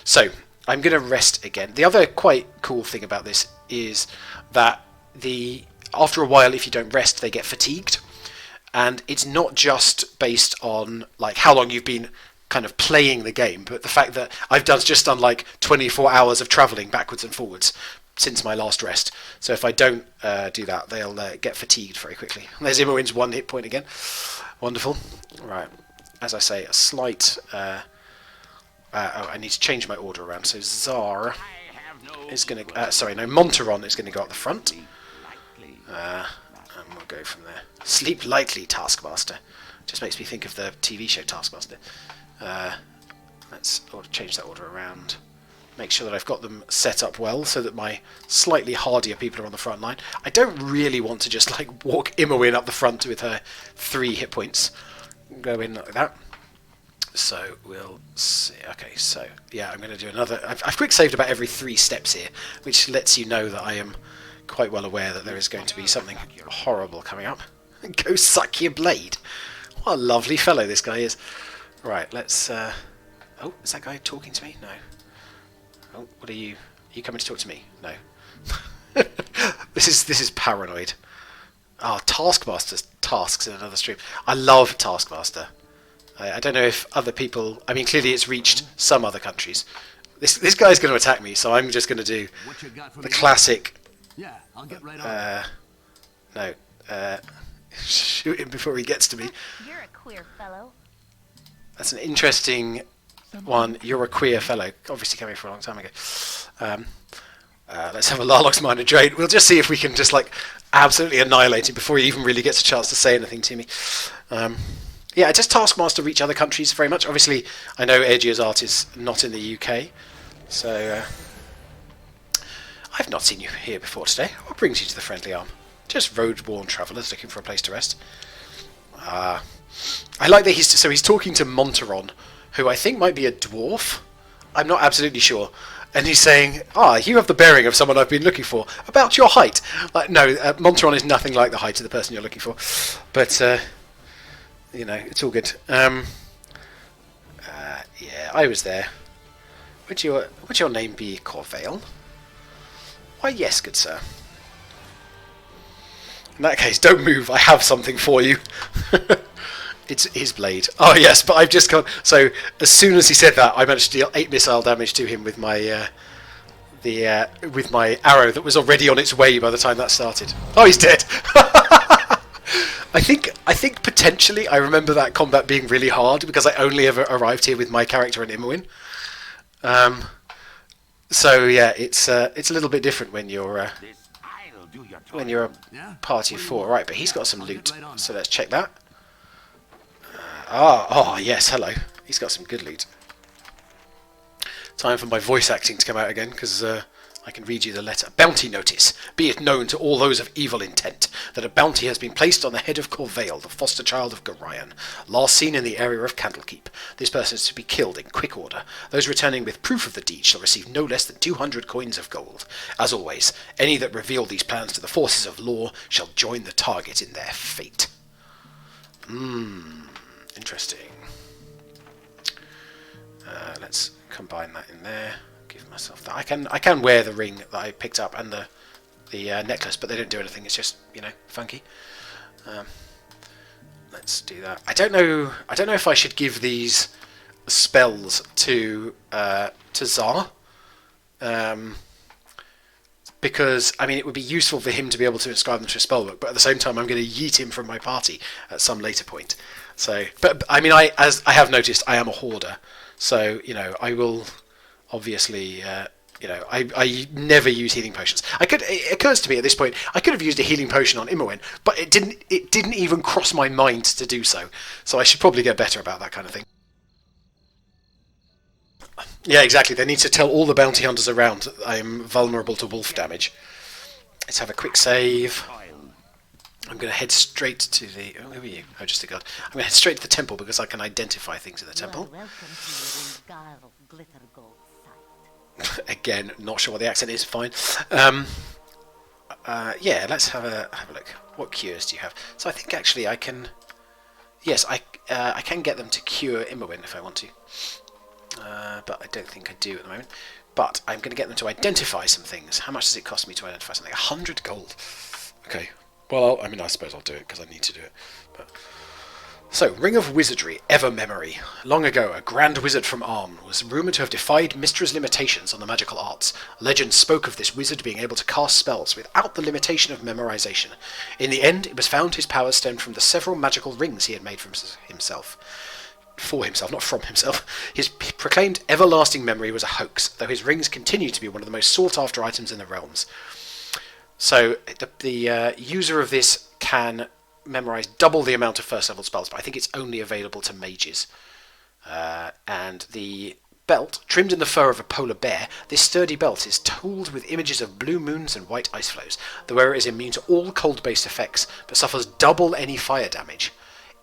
So I'm going to rest again. The other quite cool thing about this is that after a while, if you don't rest, they get fatigued. And it's not just based on like how long you've been kind of playing the game, but the fact that I've just done like 24 hours of travelling backwards and forwards since my last rest. So if I don't do that, they'll get fatigued very quickly. There's Imoen's 1 hit point again. Wonderful. Right. As I say, a slight... I need to change my order around. So Zar is going to... Monteron is going to go up the front. And we'll go from there. Sleep lightly, Taskmaster. Just makes me think of the TV show Taskmaster. Let's change that order around. Make sure that I've got them set up well so that my slightly hardier people are on the front line. I don't really want to just like walk Imoen up the front with her 3 hit points. Go in like that. So we'll see. Okay, so yeah, I'm going to do another. I've quick saved about every 3 steps here, which lets you know that I am quite well aware that there is going to be something horrible coming up. Go suck your blade. What a lovely fellow this guy is. Right, let's... Oh, is that guy talking to me? No. Oh, what are you... Are you coming to talk to me? No. This is paranoid. Ah, Taskmaster's tasks in another stream. I love Taskmaster. I don't know if other people... I mean, clearly it's reached some other countries. This guy's going to attack me, so I'm just going to do the classic... Yeah, I'll get right on. Shoot him before he gets to me. You're a queer fellow. That's an interesting one. You're a queer fellow. Obviously coming for a long time ago. Let's have a Larlock's Minor Drain. We'll just see if we can just like absolutely annihilate him before he even really gets a chance to say anything to me. Yeah, does Taskmaster reach other countries very much? Obviously, I know Aegea's art is not in the UK, so I've not seen you here before today. What brings you to the Friendly Arm? Just road-worn travellers looking for a place to rest. I like that he's talking to Monteron, who I think might be a dwarf. I'm not absolutely sure. And he's saying, you have the bearing of someone I've been looking for. About your height. No, Monteron is nothing like the height of the person you're looking for. But, you know, it's all good. Yeah, I was there. Would your name be Corvale? Why, yes, good sir. In that case, don't move. I have something for you. It's his blade. Oh yes, but I've just gone. So as soon as he said that, I managed to deal 8 missile damage to him with my with my arrow that was already on its way by the time that started. Oh, he's dead. I think potentially I remember that combat being really hard because I only ever arrived here with my character and Imoen. So yeah, it's a little bit different when you're a party of 4, right? But he's got some loot, so let's check that. Yes, hello. He's got some good loot. Time for my voice acting to come out again, because I can read you the letter. Bounty notice. Be it known to all those of evil intent that a bounty has been placed on the head of Corvale, the foster child of Gorion, last seen in the area of Candlekeep. This person is to be killed in quick order. Those returning with proof of the deed shall receive no less than 200 coins of gold. As always, any that reveal these plans to the forces of law shall join the target in their fate. Interesting. Let's combine that in there. Give myself that. I can wear the ring that I picked up and the necklace, but they don't do anything. It's just, you know, funky. Let's do that. I don't know if I should give these spells to Zar. Because, I mean, it would be useful for him to be able to inscribe them to a spellbook, but at the same time I'm going to yeet him from my party at some later point. So, but I mean, as I have noticed, I am a hoarder. So, you know, I will obviously, you know, I never use healing potions. It occurs to me at this point, I could have used a healing potion on Imoen, but it didn't even cross my mind to do so. So I should probably get better about that kind of thing. Yeah, exactly. They need to tell all the bounty hunters around that I'm vulnerable to wolf damage. Let's have a quick save. I'm going to head straight to the... Oh, who are you? Oh, just a god. I'm going to head straight to the temple because I can identify things in the temple. Again, not sure what the accent is. Fine. Yeah, let's have a look. What cures do you have? So I think actually I can... Yes, I can get them to cure Imoen if I want to. but I don't think I do at the moment. But I'm going to get them to identify some things. How much does it cost me to identify something? 100 gold. Okay. Well, I suppose I'll do it because I need to do it. But so, Ring of Wizardry, Ever Memory. Long ago, a grand wizard from Arn was rumoured to have defied Mystra's limitations on the magical arts. Legend spoke of this wizard being able to cast spells without the limitation of memorization. In the end, it was found his powers stemmed from the several magical rings he had made for himself. For himself, not from himself. His proclaimed everlasting memory was a hoax, though his rings continue to be one of the most sought-after items in the realms. So, the user of this can memorize double the amount of first-level spells, but I think it's only available to mages. And the belt, trimmed in the fur of a polar bear, this sturdy belt is tooled with images of blue moons and white ice flows. The wearer is immune to all cold-based effects, but suffers double any fire damage.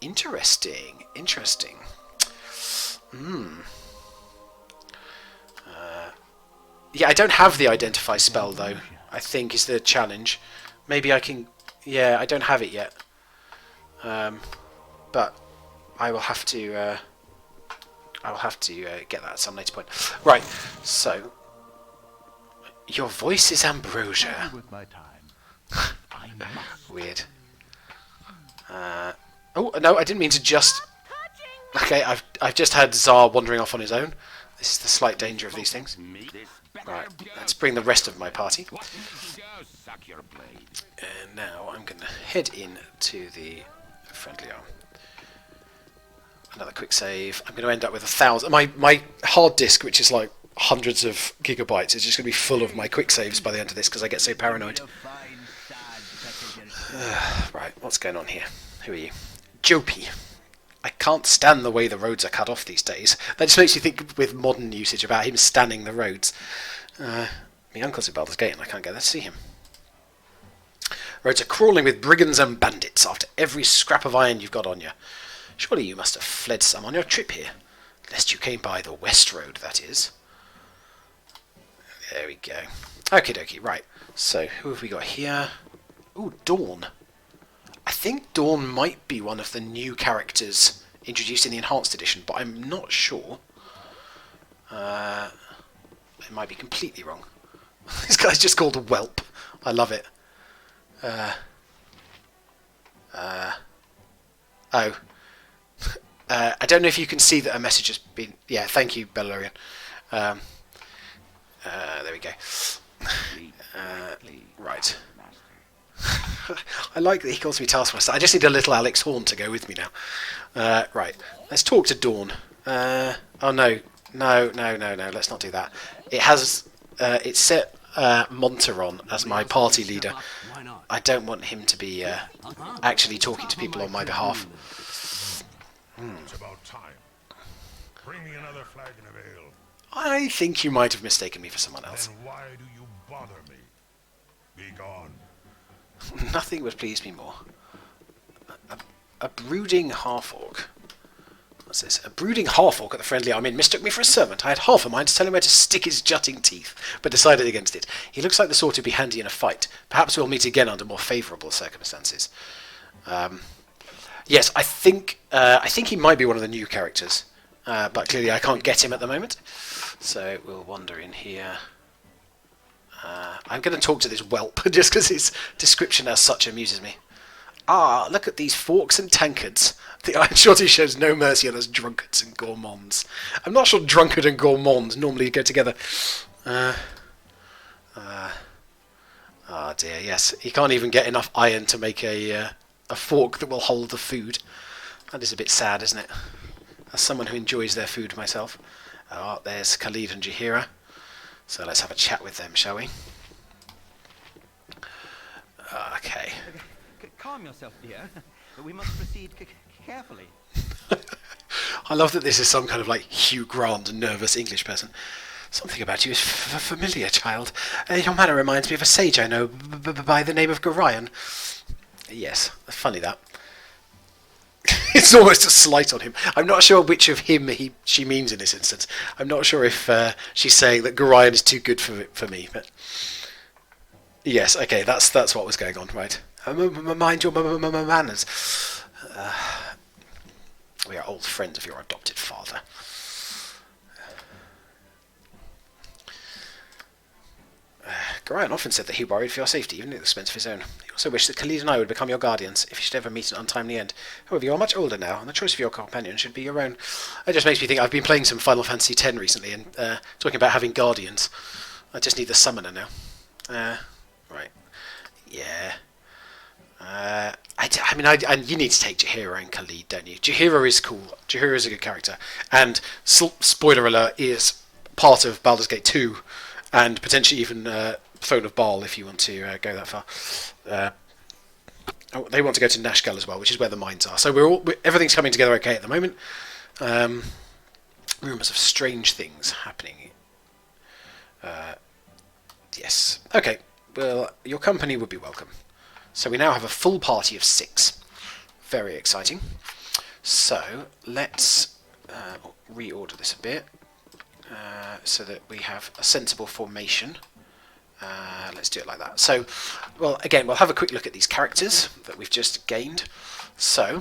Interesting. Yeah, I don't have the identify spell though, I think is the challenge. Maybe I can... Yeah, I don't have it yet. But I will have to... get that at some later point. Right, so... Your voice is ambrosia. Weird. Oh, no, I didn't mean to just... Okay, I've just had Tsar wandering off on his own. This is the slight danger of these things. Right, let's bring the rest of my party. And now I'm going to head in to the friendly arm. Another quick save. I'm going to end up with 1,000. My hard disk, which is like hundreds of gigabytes, is just going to be full of my quick saves by the end of this because I get so paranoid. Right, what's going on here? Who are you? Jopie. I can't stand the way the roads are cut off these days. That just makes you think with modern usage about him standing the roads. My uncle's at Baldur's Gate and I can't get there to see him. Roads are crawling with brigands and bandits after every scrap of iron you've got on you. Surely you must have fled some on your trip here. Lest you came by the West Road, that is. There we go. Okie dokie, right. So, who have we got here? Ooh, Dawn. I think Dawn might be one of the new characters introduced in the Enhanced Edition, but I'm not sure. It might be completely wrong. This guy's just called Whelp. I love it. Oh. I don't know if you can see that a message has been... Yeah, thank you, Bellarian. There we go. Right. I like that he calls me Taskmaster. I just need a little Alex Horn to go with me now. Right, let's talk to Dawn. Oh no, let's not do that. It has, it's set Monteron as my party leader. I don't want him to be actually talking to people on my behalf. It's about time. Bring me another flagon of ale. I think you might have mistaken me for someone else. Then why do you bother me? Be gone. Nothing would please me more. A brooding half-orc. What's this? A brooding half-orc at the friendly arm inn mistook me for a servant. I had half a mind to tell him where to stick his jutting teeth, but decided against it. He looks like the sort who'd be handy in a fight. Perhaps we'll meet again under more favourable circumstances. Yes, I think he might be one of the new characters, but clearly I can't get him at the moment. So we'll wander in here. I'm going to talk to this whelp, just because his description as such amuses me. Ah, look at these forks and tankards. The iron shorty shows no mercy on us drunkards and gourmands. I'm not sure drunkard and gourmand normally go together. Oh dear, yes. He can't even get enough iron to make a fork that will hold the food. That is a bit sad, isn't it? As someone who enjoys their food myself. Oh, there's Khalid and Jahira. So let's have a chat with them, shall we? Okay. Calm yourself, dear. We must proceed carefully. I love that this is some kind of like Hugh Grant nervous English person. Something about you is familiar, child. Your manner reminds me of a sage I know by the name of Gorion. Yes, funny that. It's almost a slight on him. I'm not sure which of him she means in this instance. I'm not sure if she's saying that Gorion is too good for me. But yes, okay, that's what was going on, right? Mind your manners. We are old friends of your adopted father. Gorion often said that he worried for your safety, even at the expense of his own. He also wished that Khalid and I would become your guardians, if you should ever meet an untimely end. However, you are much older now, and the choice of your companion should be your own. It just makes me think, I've been playing some Final Fantasy X recently, and talking about having guardians. I just need the summoner now. Right. Yeah. You need to take Jaheira and Khalid, don't you? Jaheira is cool. Jaheira is a good character. And, spoiler alert, is part of Baldur's Gate 2, and potentially even Throne of Baal, if you want to go that far. They want to go to Nashkel as well, which is where the mines are. So everything's coming together okay at the moment. Rumours of strange things happening. Yes. Okay. Well, your company would be welcome. So we now have a full party of 6. Very exciting. So let's reorder this a bit so that we have a sensible formation. Let's do it like that. So, well, again, we'll have a quick look at these characters that we've just gained. So,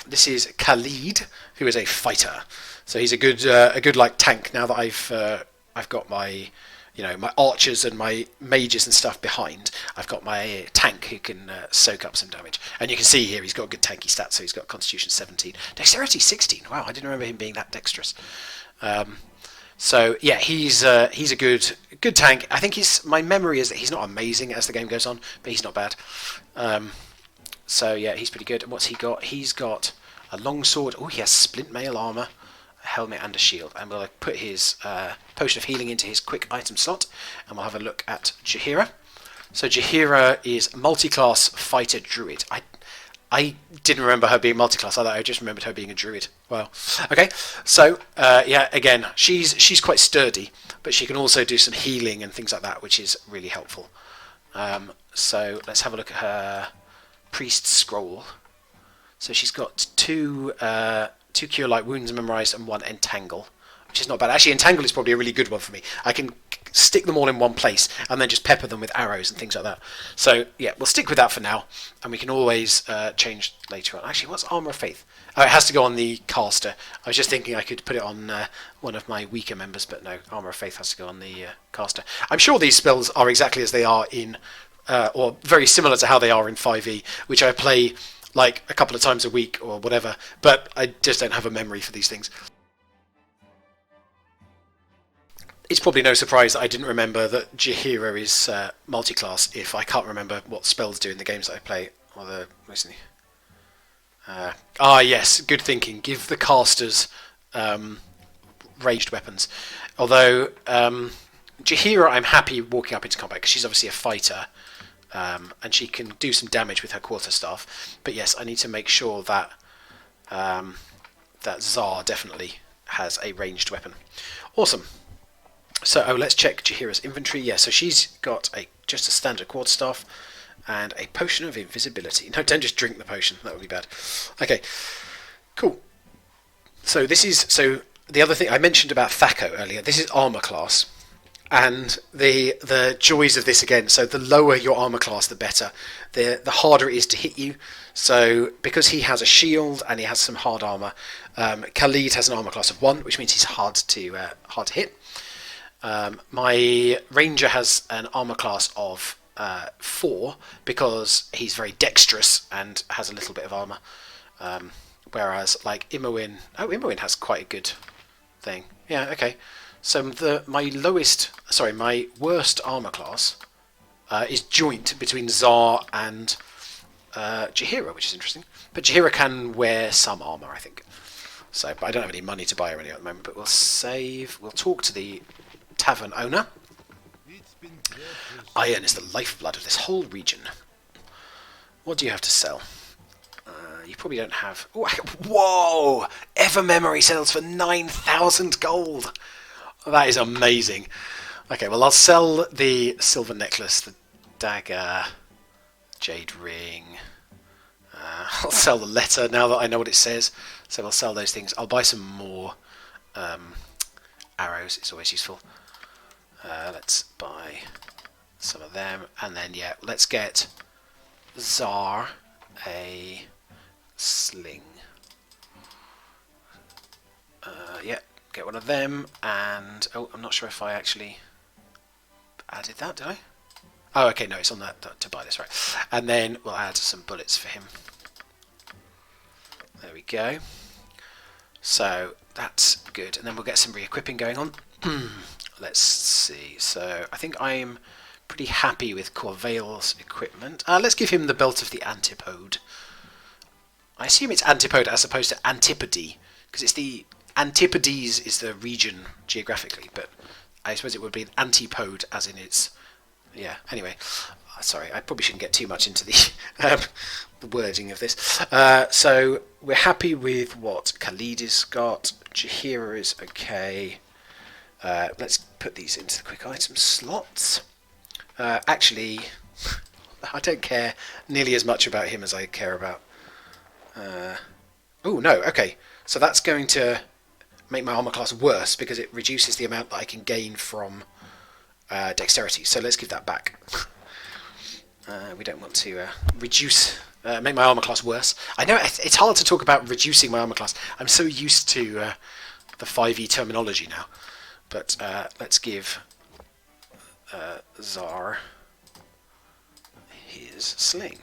this is Khalid, who is a fighter. So he's a good like tank. Now that I've got my my archers and my mages and stuff behind, I've got my tank who can soak up some damage. And you can see here he's got good tanky stats. So he's got Constitution 17, Dexterity 16. Wow, I didn't remember him being that dexterous. So yeah, he's a good tank. I think my memory is that he's not amazing as the game goes on, but he's not bad. So yeah, he's pretty good. And what's he got? He's got a longsword. Oh, he has splint mail armor, a helmet, and a shield. And we'll put his potion of healing into his quick item slot, and we'll have a look at Jaheira. So Jaheira is multi-class fighter druid. I didn't remember her being multi-class. I just remembered her being a druid. Well, okay. So yeah, again, she's quite sturdy, but she can also do some healing and things like that, which is really helpful. So let's have a look at her priest scroll. So she's got 2 cure light wounds memorized and 1 entangle, which is not bad. Actually, entangle is probably a really good one for me. I can stick them all in one place and then just pepper them with arrows and things like that. So yeah, we'll stick with that for now, and we can always change later on. Actually, what's Armor of Faith? Oh, it has to go on the caster. I was just thinking I could put it on one of my weaker members, but no, Armor of Faith has to go on the caster. I'm sure these spells are exactly as they are in, or very similar to how they are in 5e, which I play like a couple of times a week or whatever, but I just don't have a memory for these things. It's probably no surprise that I didn't remember that Jaheira is multi-class if I can't remember what spells do in the games that I play. Or recently. Yes, good thinking. Give the casters ranged weapons. Although Jaheira, I'm happy walking up into combat because she's obviously a fighter, and she can do some damage with her quarterstaff. But yes, I need to make sure that that Tsar definitely has a ranged weapon. Awesome. So, let's check Jaheira's inventory. Yeah, so she's got just a standard quarterstaff and a potion of invisibility. No, don't just drink the potion. That would be bad. Okay, cool. So the other thing I mentioned about Thaco earlier. This is armor class, and the joys of this again. So the lower your armor class, the better. The harder it is to hit you. So because he has a shield and he has some hard armor, Khalid has an armor class of 1, which means he's hard to hit. My ranger has an armor class of 4 because he's very dexterous and has a little bit of armor. Whereas like Imoen has quite a good thing. Yeah, okay. So my worst armor class is joint between Tsar and Jaheira, which is interesting. But Jaheira can wear some armor, I think. So, but I don't have any money to buy her any at the moment. But we'll save. We'll talk to the tavern owner. Iron is the lifeblood of this whole region. What do you have to sell? You probably don't have... Ooh, whoa! Ever Memory sells for 9,000 gold! That is amazing. Okay, well, I'll sell the silver necklace, the dagger, jade ring. I'll sell the letter now that I know what it says. So I'll sell those things. I'll buy some more arrows. It's always useful. Let's buy some of them. And then, yeah, let's get Tsar a sling. Yeah, get one of them. And, oh, I'm not sure if I actually added that, did I? Oh, okay, no, it's on that to buy this, right. And then we'll add some bullets for him. There we go. So that's good. And then we'll get some re-equipping going on. Let's see. So I think I'm pretty happy with Corvale's equipment. Let's give him the Belt of the Antipode. I assume it's Antipode as opposed to Antipode, because it's the Antipodes is the region geographically, but I suppose it would be an antipode as in its... Yeah, anyway. Sorry, I probably shouldn't get too much into the, the wording of this. So we're happy with what Khalid has got. Jahira is okay. Let's put these into the quick item slots. Actually, I don't care nearly as much about him as I care about... oh, no, okay. So that's going to make my armor class worse because it reduces the amount that I can gain from dexterity. So let's give that back. We don't want to make my armor class worse. I know it's hard to talk about reducing my armor class. I'm so used to the 5e terminology now. But let's give Zar his sling.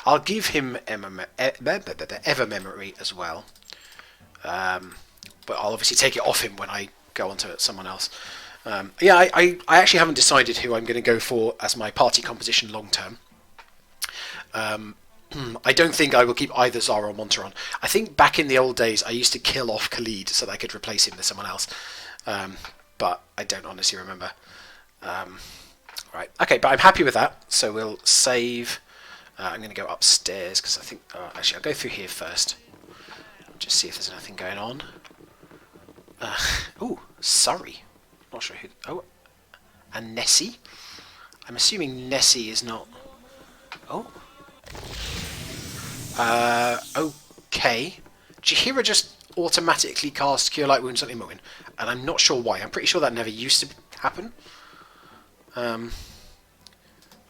I'll give him Ever Memory as well. But I'll obviously take it off him when I go on to someone else. Yeah, I actually haven't decided who I'm going to go for as my party composition long term. I don't think I will keep either Zara or Monteron. I think back in the old days I used to kill off Khalid so that I could replace him with someone else. But I don't honestly remember. Right, okay, but I'm happy with that. So we'll save. I'm going to go upstairs because I think... actually, I'll go through here first. Just see if there's anything going on. Oh, sorry. Not sure who... Oh, and Nessie? I'm assuming Nessie is not... Oh. Okay. Jahira just automatically cast Cure Light Wounds on Imogen, and I'm not sure why. I'm pretty sure that never used to happen.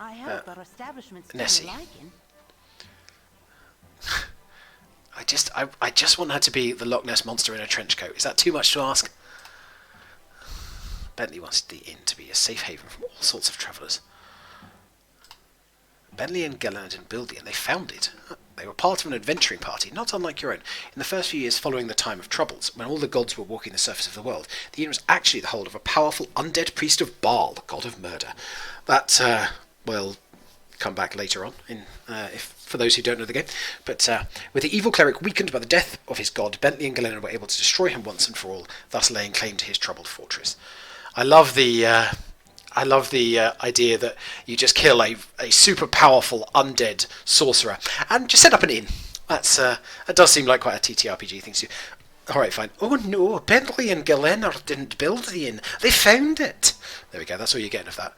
I hope our establishment's Nessie. liking. I just want her to be the Loch Ness Monster in a trench coat. Is that too much to ask? Bentley wants the inn to be a safe haven from all sorts of travellers. Bentley and Gellert and Bildian, they found it. They were part of an adventuring party, not unlike your own. In the first few years following the time of troubles, when all the gods were walking the surface of the world, the inn was actually the hold of a powerful undead priest of Baal, the god of murder. That will come back later on, for those who don't know the game. But with the evil cleric weakened by the death of his god, Bentley and Gellert were able to destroy him once and for all, thus laying claim to his troubled fortress. I love the idea that you just kill a super powerful undead sorcerer and just set up an inn. That does seem like quite a TTRPG thing to do. Alright, fine. Oh no, Bentley and Gellert didn't build the inn. They found it. There we go, that's all you're getting of that.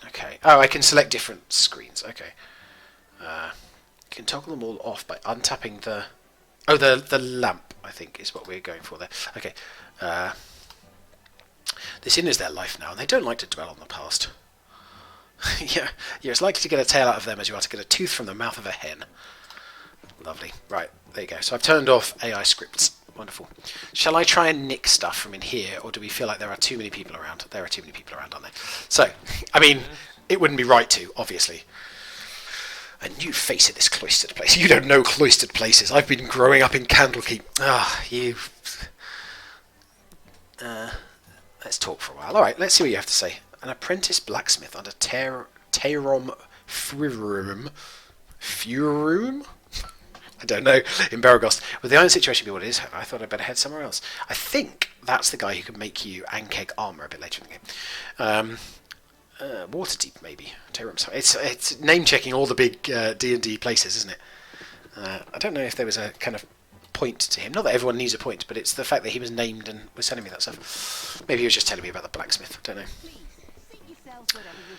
Okay. Oh, I can select different screens. Okay. You can toggle them all off by untapping the... Oh, the lamp, I think, is what we're going for there. Okay. This inn is their life now, and they don't like to dwell on the past. Yeah, you're as likely to get a tail out of them as you are to get a tooth from the mouth of a hen. Lovely. Right, there you go. So I've turned off AI scripts. Wonderful. Shall I try and nick stuff from in here, or do we feel like there are too many people around? There are too many people around, aren't there? So, I mean, it wouldn't be right to, obviously. A new face in this cloistered place. You don't know cloistered places. I've been growing up in Candlekeep. You... let's talk for a while. Alright, let's see what you have to say. An apprentice blacksmith under Tayrom Furum. I don't know, in Baragost. With the iron situation being what it is, I thought I'd better head somewhere else. I think that's the guy who can make you Ankeg armour a bit later in the game. Waterdeep, maybe. It's name-checking all the big D&D places, isn't it? I don't know if there was a kind of point to him. Not that everyone needs a point, but it's the fact that he was named and was telling me that stuff. Maybe he was just telling me about the blacksmith. I don't know. Please, seat yourselves wherever you